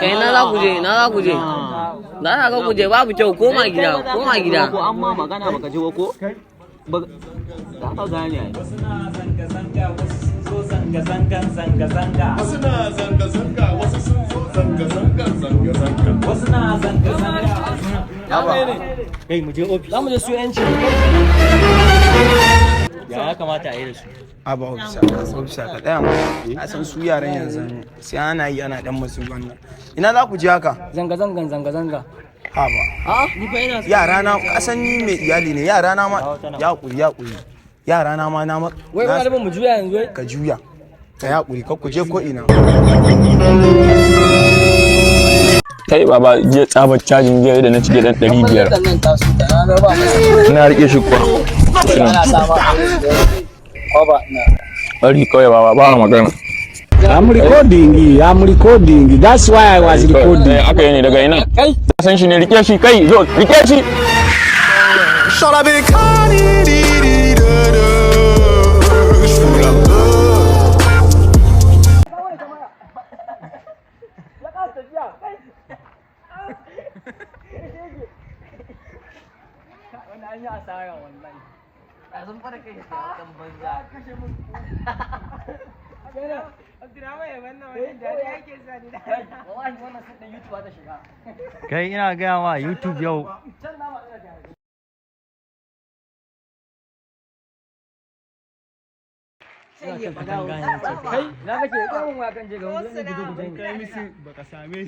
Kai na za ku je, na za ku je. Na za ka ku je babu kyau koma gida, koma gida. Ko an ma magana baka ji ba ko? Za ka gane ai. Wasu na zanga-zanga wasu sun zo zanga-zangan zanga-zanga. Wasu na zanga-zanga wasu sun zo zanga-zangan zanga-zanga. Wasu na zanga-zanga. Kai mu je ofis. Za mu je su yanci. Ya kamata a yi da su. Aba ofisa ka tsaya a san su yaran yanzu sai ana yi ana dan masu wannan ina za ku je haka Zanga-zanga. haba Ni fa ina yara na kasan ni mai iyali ne yara na ma ya kuri yara na ma na wai ba da mu juya yanzu wai. ka juya ka ya kuri ka ku je ko ina kai baba jiya tsabar cajin jiya da na cike dan 500 ina rike shi kuwa bari kawai baba ba magana I'm recording. That's why I was recording. aka yi ne daga ina kai san shi ne rike shi kai zo rike shi An yi asara wallahi. Sun fara kai shi kan banza. Abdurrahman ya wannan wani dadi yake sa ni da. Wallahi wannan sun da YouTube ta shiga. Kai ina gaya wa YouTube yau. Kai na kake kawo wa kan je ga wani gudu gudu. Kai misi baka same